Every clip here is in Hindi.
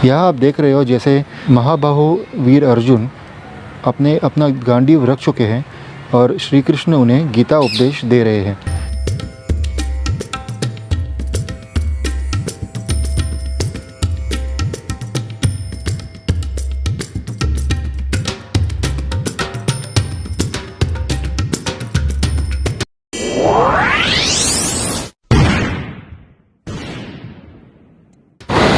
यहाँ आप देख रहे हो जैसे महाबाहु वीर अर्जुन अपना गांडीव रख चुके हैं और श्री कृष्ण उन्हें गीता उपदेश दे रहे हैं।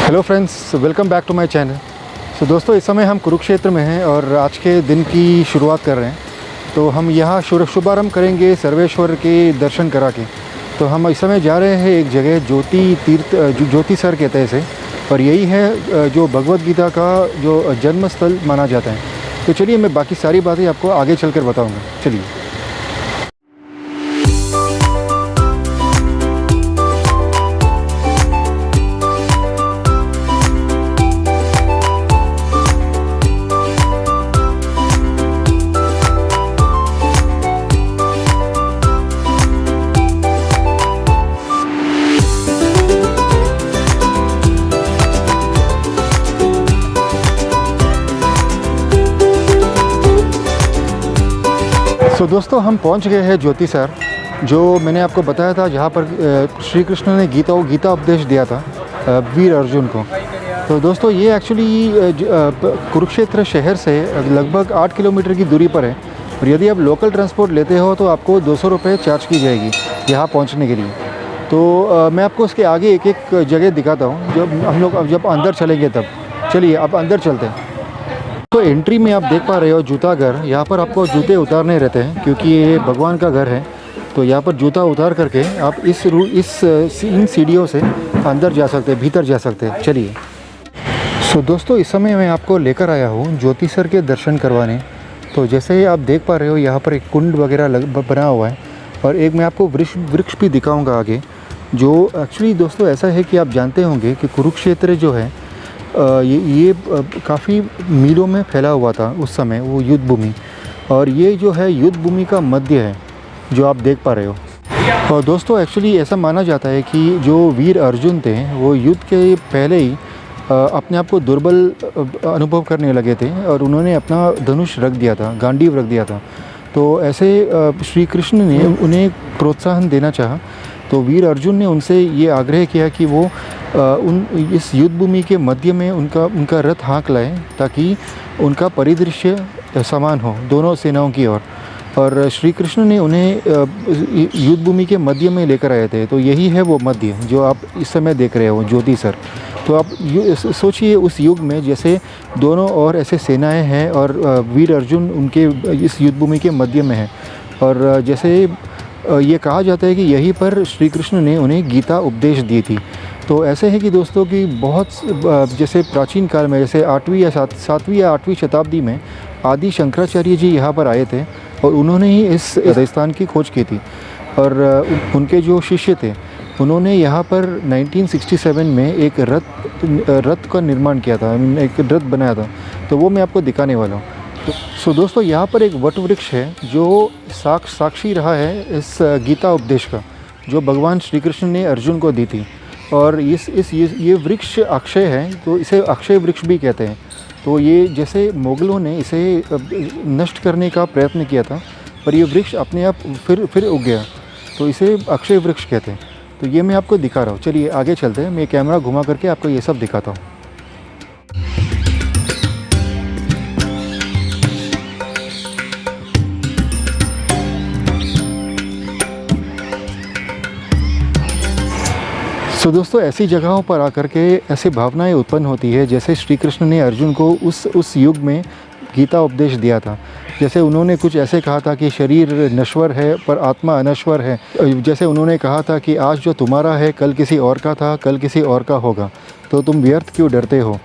Hello friends, welcome back to my channel. So दोस्तों, इस समय हम कुरुक्षेत्र में हैं और आज के दिन की शुरुआत कर रहे हैं। तो हम यहाँ शुभारंभ करेंगे सर्वेश्वर के दर्शन करा के। तो हम इस समय जा रहे हैं एक जगह ज्योतिसर कहते हैं इसे, और यही है जो भगवत गीता का जो जन्म स्थल माना जाता है। तो चलिए, मैं बाकी सारी बातें आपको आगे चलकर बताऊँगा। चलिए। तो दोस्तों, हम पहुंच गए हैं ज्योतिसर, जो मैंने आपको बताया था जहां पर श्री कृष्ण ने गीता उपदेश दिया था वीर अर्जुन को। तो दोस्तों, ये एक्चुअली कुरुक्षेत्र शहर से लगभग 8 किलोमीटर की दूरी पर है, और यदि आप लोकल ट्रांसपोर्ट लेते हो तो आपको 200 रुपये चार्ज की जाएगी यहाँ पहुँचने के लिए। तो मैं आपको उसके आगे एक एक जगह दिखाता हूँ जब हम लोग जब अंदर चलेंगे तब। चलिए, अब अंदर चलते हैं। तो एंट्री में आप देख पा रहे हो जूता घर। यहाँ पर आपको जूते उतारने रहते हैं क्योंकि ये भगवान का घर है। तो यहाँ पर जूता उतार करके आप इन सीढ़ियों से अंदर जा सकते हैं, भीतर जा सकते हैं। चलिए। सो दोस्तों, इस समय मैं आपको लेकर आया हूँ ज्योतिसर के दर्शन करवाने। तो जैसे आप देख पा रहे हो, यहाँ पर एक कुंड वगैरह बना हुआ है, और एक मैं आपको वृक्ष भी दिखाऊँगा आगे। जो एक्चुअली दोस्तों ऐसा है कि आप जानते होंगे कि कुरुक्षेत्र जो है ये काफ़ी मीलों में फैला हुआ था उस समय, वो युद्ध भूमि। और ये जो है युद्ध भूमि का मध्य है जो आप देख पा रहे हो। और दोस्तों, एक्चुअली ऐसा माना जाता है कि जो वीर अर्जुन थे वो युद्ध के पहले ही अपने आप को दुर्बल अनुभव करने लगे थे, और उन्होंने अपना धनुष रख दिया था, गांडीव रख दिया था। तो ऐसे श्री कृष्ण ने उन्हें प्रोत्साहन देना चाहा। तो वीर अर्जुन ने उनसे ये आग्रह किया कि वो इस युद्ध भूमि के मध्य में उनका रथ हाँक लाए, ताकि उनका परिदृश्य समान हो दोनों सेनाओं की ओर। और श्री कृष्ण ने उन्हें युद्ध भूमि के मध्य में लेकर आए थे। तो यही है वो मध्य जो आप इस समय देख रहे हो, ज्योतिसर। तो आप सोचिए, उस युग में जैसे दोनों ओर ऐसे सेनाएं हैं और वीर अर्जुन उनके इस युद्ध भूमि के मध्य में है। और जैसे ये कहा जाता है कि यहीं पर श्री कृष्ण ने उन्हें गीता उपदेश दी थी। तो ऐसे है कि दोस्तों की बहुत जैसे प्राचीन काल में, जैसे 7वीं या 8वीं शताब्दी में आदि शंकराचार्य जी यहाँ पर आए थे, और उन्होंने ही इस राजस्थान की खोज की थी। और उनके जो शिष्य थे, उन्होंने यहाँ पर 1967 में एक रथ का निर्माण किया था, एक रथ बनाया था। तो वो मैं आपको दिखाने वाला हूँ। सो दोस्तों, यहाँ पर एक वट वृक्ष है जो साक्षी रहा है इस गीता उपदेश का, जो भगवान श्री कृष्ण ने अर्जुन को दी थी। और ये वृक्ष अक्षय है, तो इसे अक्षय वृक्ष भी कहते हैं। तो ये जैसे मुगलों ने इसे नष्ट करने का प्रयत्न किया था, पर ये वृक्ष अपने आप फिर उग गया, तो इसे अक्षय वृक्ष कहते हैं। तो ये मैं आपको दिखा रहा हूँ। चलिए आगे चलते हैं, मैं कैमरा घुमा करके आपको ये सब दिखाता हूँ। तो दोस्तों, ऐसी जगहों पर आकर के ऐसी भावनाएं उत्पन्न होती है जैसे श्री कृष्ण ने अर्जुन को उस युग में गीता उपदेश दिया था। जैसे उन्होंने कुछ ऐसे कहा था कि शरीर नश्वर है पर आत्मा अनश्वर है। जैसे उन्होंने कहा था कि आज जो तुम्हारा है कल किसी और का था, कल किसी और का होगा, तो तुम व्यर्थ क्यों डरते हो।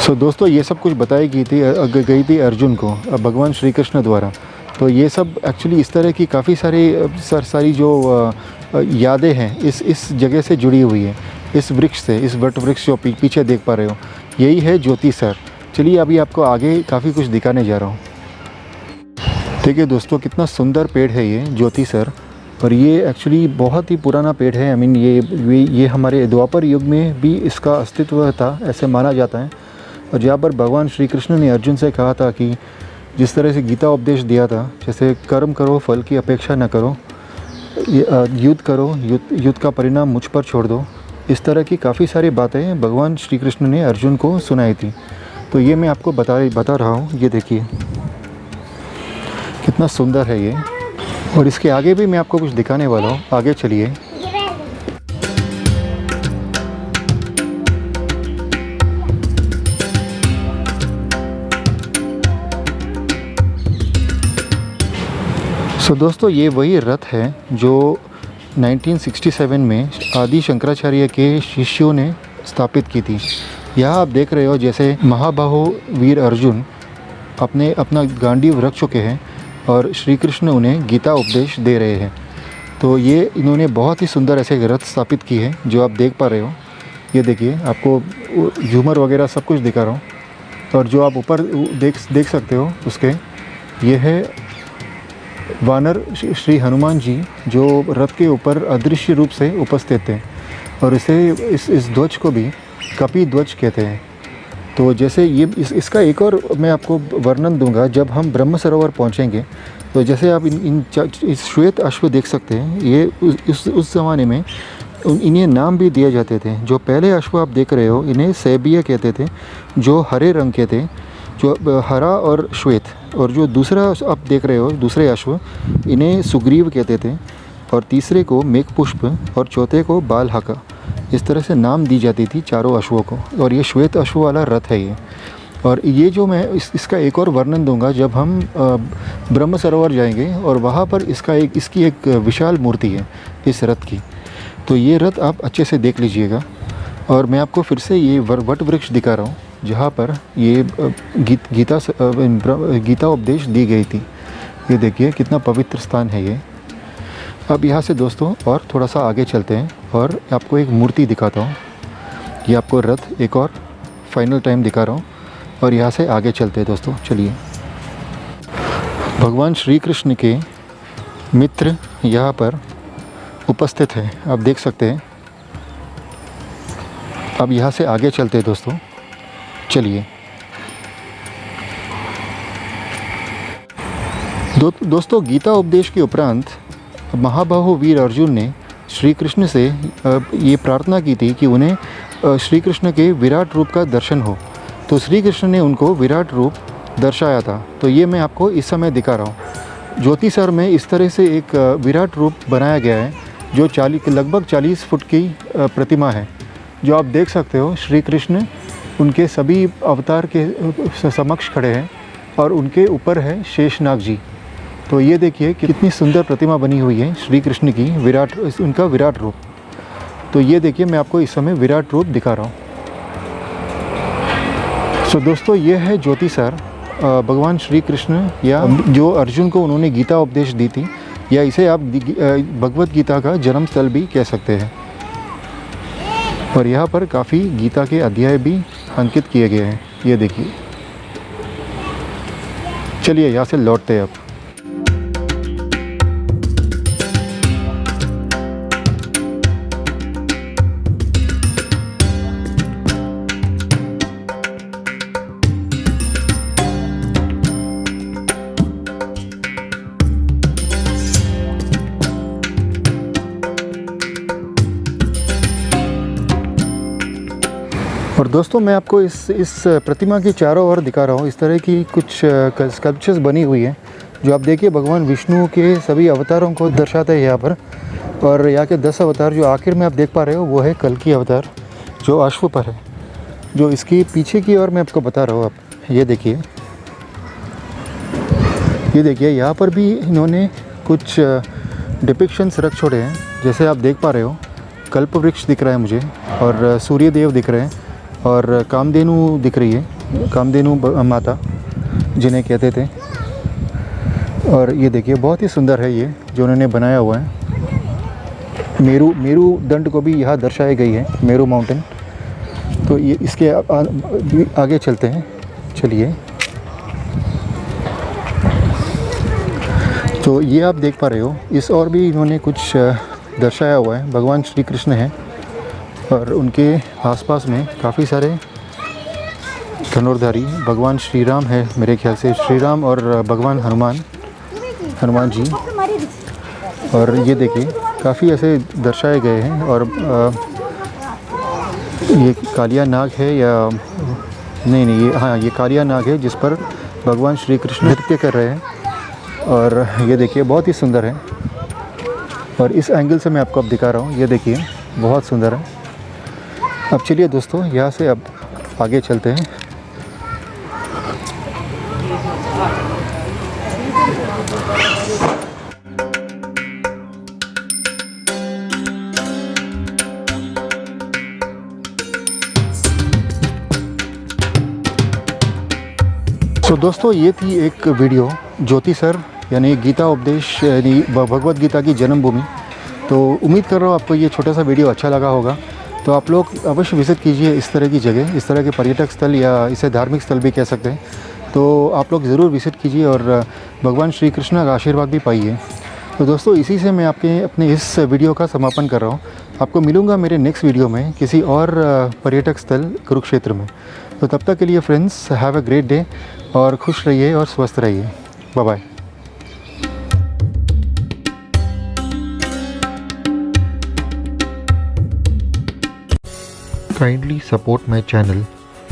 सो दोस्तों, ये सब कुछ बताई गई थी अर्जुन को भगवान श्री कृष्ण द्वारा। तो ये सब एक्चुअली इस तरह की काफ़ी सारी जो यादें हैं इस जगह से जुड़ी हुई है, इस वृक्ष से, इस वट वृक्ष जो पीछे देख पा रहे हो, यही है ज्योतिसर। चलिए अभी आपको आगे काफ़ी कुछ दिखाने जा रहा हूँ। देखिए दोस्तों, कितना सुंदर पेड़ है ये ज्योतिसर। और ये एक्चुअली बहुत ही पुराना पेड़ है। ये हमारे द्वापर युग में भी इसका अस्तित्व था, ऐसे माना जाता है। और जहाँ पर भगवान श्री कृष्ण ने अर्जुन से कहा था कि जिस तरह से गीता उपदेश दिया था, जैसे कर्म करो फल की अपेक्षा न करो, युद्ध करो युद्ध का परिणाम मुझ पर छोड़ दो, इस तरह की काफ़ी सारी बातें भगवान श्री कृष्ण ने अर्जुन को सुनाई थी। तो ये मैं आपको बता रहा हूँ। ये देखिए कितना सुंदर है ये, और इसके आगे भी मैं आपको कुछ दिखाने वाला हूँ। आगे चलिए। दोस्तों ये वही रथ है जो 1967 में आदि शंकराचार्य के शिष्यों ने स्थापित की थी। यहाँ आप देख रहे हो जैसे महाबाहो वीर अर्जुन अपना गांडीव रख चुके हैं और श्री कृष्ण उन्हें गीता उपदेश दे रहे हैं। तो ये इन्होंने बहुत ही सुंदर ऐसे रथ स्थापित की है जो आप देख पा रहे हो। ये देखिए, आपको झूमर वगैरह सब कुछ दिखा रहा हूँ। और जो आप ऊपर देख सकते हो उसके, ये है वानर श्री हनुमान जी जो रथ के ऊपर अदृश्य रूप से उपस्थित थे, और इस ध्वज को भी कपि ध्वज कहते हैं। तो जैसे ये इसका एक और मैं आपको वर्णन दूंगा जब हम ब्रह्म सरोवर पहुंचेंगे। तो जैसे आप इस श्वेत अश्व देख सकते हैं, ये उस ज़माने में इन्हें नाम भी दिए जाते थे। जो पहले अश्व आप देख रहे हो इन्हें सैबिया कहते थे, जो हरे रंग के थे, जो हरा और श्वेत। और जो दूसरा आप देख रहे हो दूसरे अश्व, इन्हें सुग्रीव कहते थे, और तीसरे को मेघपुष्प और चौथे को बालहका। इस तरह से नाम दी जाती थी चारों अश्वों को। और ये श्वेत अश्व वाला रथ है ये। और ये जो मैं इसका एक और वर्णन दूंगा जब हम ब्रह्म सरोवर जाएंगे, और वहाँ पर इसकी एक विशाल मूर्ति है इस रथ की। तो ये रथ आप अच्छे से देख लीजिएगा। और मैं आपको फिर से ये वट वृक्ष दिखा रहा हूँ जहाँ पर ये गीता उपदेश दी गई थी। ये देखिए कितना पवित्र स्थान है ये। अब यहाँ से दोस्तों और थोड़ा सा आगे चलते हैं और आपको एक मूर्ति दिखाता हूँ। ये आपको रथ एक और फाइनल टाइम दिखा रहा हूँ, और यहाँ से आगे चलते हैं दोस्तों। चलिए। भगवान श्री कृष्ण के मित्र यहाँ पर उपस्थित हैं, आप देख सकते हैं। अब यहाँ से आगे चलते हैं दोस्तों। चलिए। दोस्तों गीता उपदेश के उपरांत महाबाहो वीर अर्जुन ने श्री कृष्ण से ये प्रार्थना की थी कि उन्हें श्री कृष्ण के विराट रूप का दर्शन हो। तो श्री कृष्ण ने उनको विराट रूप दर्शाया था। तो ये मैं आपको इस समय दिखा रहा हूँ। ज्योतिसर में इस तरह से एक विराट रूप बनाया गया है जो लगभग 40 फुट की प्रतिमा है, जो आप देख सकते हो। श्री कृष्ण उनके सभी अवतार के समक्ष खड़े हैं, और उनके ऊपर है शेषनाग जी। तो ये देखिए कितनी सुंदर प्रतिमा बनी हुई है श्री कृष्ण की, उनका विराट रूप। तो ये देखिए मैं आपको इस समय विराट रूप दिखा रहा हूँ। सो दोस्तों ये है ज्योतिसर भगवान श्री कृष्ण, या जो अर्जुन को उन्होंने गीता उपदेश दी थी, या इसे आप भगवत गीता का जन्म स्थल भी कह सकते हैं। और यहाँ पर काफ़ी गीता के अध्याय भी अंकित किए गए हैं। ये देखिए। चलिए यहाँ से लौटते हैं अब। और दोस्तों मैं आपको इस प्रतिमा के चारों ओर दिखा रहा हूँ। इस तरह की कुछ स्कल्पचर्स बनी हुई है जो आप देखिए भगवान विष्णु के सभी अवतारों को दर्शाते हैं यहाँ पर। और यहाँ के 10 अवतार जो आखिर में आप देख पा रहे हो वो है कल्कि अवतार जो अश्व पर है। जो इसकी पीछे की ओर मैं आपको बता रहा हूँ। आप ये देखिए, यहाँ पर भी इन्होंने कुछ डिपिक्शंस रख छोड़े हैं। जैसे आप देख पा रहे हो कल्प वृक्ष दिख रहा है मुझे, और सूर्य देव दिख रहे हैं, और कामधेनु दिख रही है, कामधेनु माता जिन्हें कहते थे। और ये देखिए बहुत ही सुंदर है ये जो उन्होंने बनाया हुआ है। मेरू दंड को भी यहाँ दर्शाई गई है, मेरू माउंटेन। तो ये इसके आगे चलते हैं। चलिए। तो ये आप देख पा रहे हो इस और भी इन्होंने कुछ दर्शाया हुआ है। भगवान श्री कृष्ण हैं और उनके आसपास में काफ़ी सारे धनुर्धारी भगवान श्री राम है मेरे ख्याल से, श्री राम और भगवान हनुमान जी। और ये देखिए काफ़ी ऐसे दर्शाए गए हैं। और ये कालिया नाग है या नहीं, ये हाँ ये कालिया नाग है जिस पर भगवान श्री कृष्ण नृत्य कर रहे हैं। और ये देखिए बहुत ही सुंदर है। और इस एंगल से मैं आपको अब दिखा रहा हूँ, ये देखिए बहुत सुंदर है। अब चलिए दोस्तों यहाँ से अब आगे चलते हैं। तो दोस्तों ये थी एक वीडियो ज्योति सर यानी गीता उपदेश यानी भगवत गीता की जन्मभूमि। तो उम्मीद कर रहा हूँ आपको ये छोटा सा वीडियो अच्छा लगा होगा। तो आप लोग अवश्य विज़िट कीजिए इस तरह की जगह, इस तरह के पर्यटक स्थल या इसे धार्मिक स्थल भी कह सकते हैं। तो आप लोग ज़रूर विज़िट कीजिए और भगवान श्री कृष्ण का आशीर्वाद भी पाइए। तो दोस्तों इसी से मैं अपने इस वीडियो का समापन कर रहा हूँ। आपको मिलूँगा मेरे नेक्स्ट वीडियो में किसी और पर्यटक स्थल कुरुक्षेत्र में। तो तब तक के लिए friends, have a great day और खुश रहिए और स्वस्थ रहिए। Bye bye. Kindly support my channel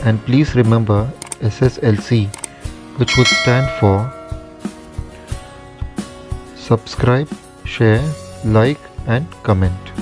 and please remember SSLC, which would stand for subscribe, share, like and comment.